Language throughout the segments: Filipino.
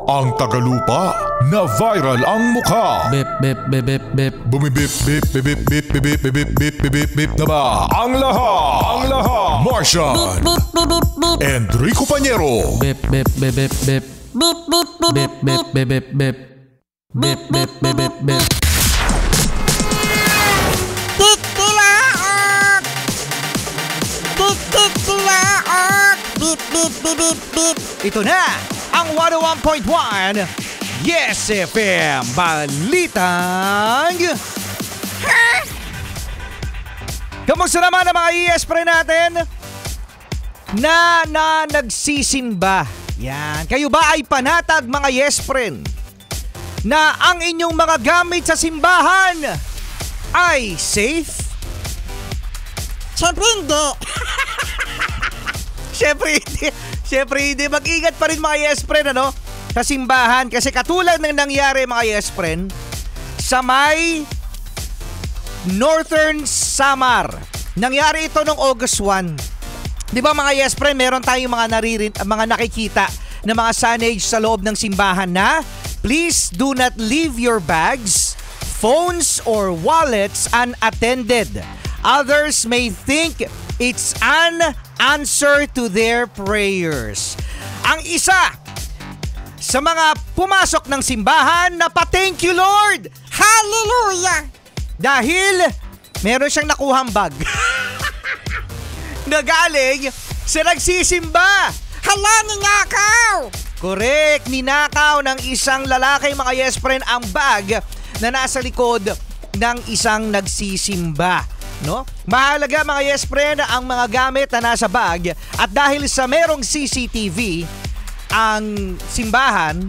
Ang tagalupa na viral ang mukha. Bip bip bip bip bip. Bumibip bip bip bip bip bip bip bip bip bip bip na ba? Ang lahat. Martian. Enrico Pañero. Bip bip bip bip bip. Bip bip bip bip bip bip. Bip bip bip bip bip. Titilaok! Titilaok! Bip bip bip bip bip. Ito na ang 101.1 Yes FM Balitang Kamusta naman ang mga ES-Pre natin na nagsisimba? Yan. Kayo ba ay panatag mga yes-friend na ang inyong mga gamit sa simbahan ay safe? Siyempre hindi. Siyempre hindi. Mag-ingat pa rin mga yes-friend sa simbahan. Kasi katulad ng nangyari mga yes-friend sa may Northern Samar. Nangyari ito noong August 1. Di ba mga yes-friend, meron tayong mga nakikita na mga signage sa loob ng simbahan na please do not leave your bags, phones, or wallets unattended. Others may think it's an answer to their prayers. Ang isa sa mga pumasok ng simbahan na pa-thank you Lord! Hallelujah! Dahil meron siyang nakuhang bag. Nagaling sa nagsisimba. Hala, ninakaw! Correct, ninakaw ng isang lalaki mga yes friend ang bag na nasa likod ng isang nagsisimba. No? Mahalaga mga yes friend ang mga gamit na nasa bag at dahil sa merong CCTV ang simbahan,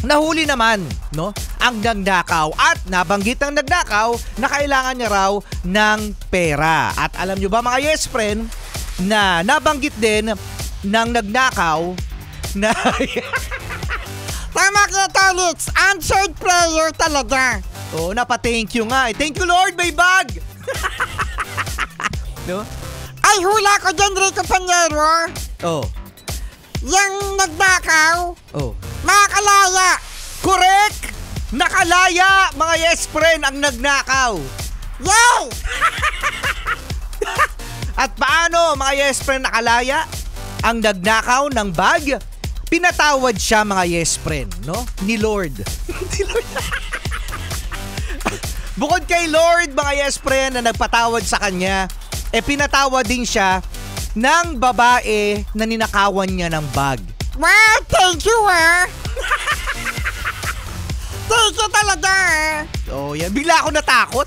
nahuli naman ang nagnakaw at nabanggit ng nagnakaw na kailangan niya raw ng pera. At alam nyo ba mga yes friend na nabanggit din ng nagnakaw na tama ka, Tolits. Answered prayer talaga. napa-thank you nga. Thank you Lord, may bag. Ay, hula ko dyan, Rico Pañero. Yang nagnakaw, makakalaya. Correct! Nakalaya, mga yes friend, ang nagnakaw. Yay! At paano, mga yes friend, nakalaya ang nagnakaw ng bag? Pinatawad siya, mga yes friend, ni Lord. Bukod kay Lord, mga yes friend, na nagpatawad sa kanya, pinatawad din siya ng babae na ninakawan niya ng bag. Wow, thank you Thank you talaga Yan. Bigla ako natakot.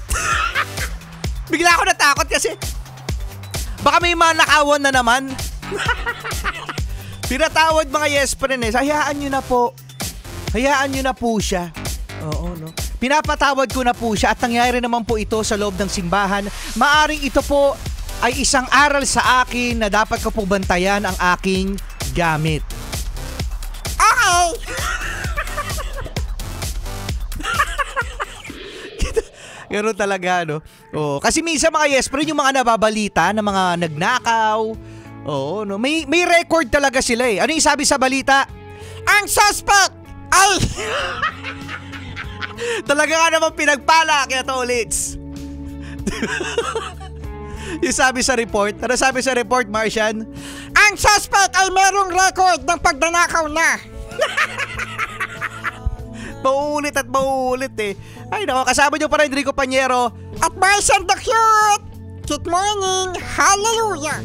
Bigla ako natakot kasi baka may manakawan na naman. Pinatawad mga yes friend hayaan nyo na po. Hayaan nyo na po siya. Pinapatawad ko na po siya at nangyari naman po ito sa loob ng simbahan. Maaring ito po ay isang aral sa akin na dapat ko po bantayan ang aking gamit. Okay. Ganoon talaga, kasi minsan mga yes friend, yung mga nababalita na mga nagnakaw, may record talaga sila Ano yung sabi sa balita? Ang suspect ay talaga nga naman pinagpala kaya Tolits. Yung sabi sa report. Ano sabi sa report, Martian? Ang suspect ay merong record ng pagdanakaw na. Mauulit at mauulit Ay nako, kasama nyo pa rin Enrico Pañero at Martian the Cute. Good morning. Hallelujah.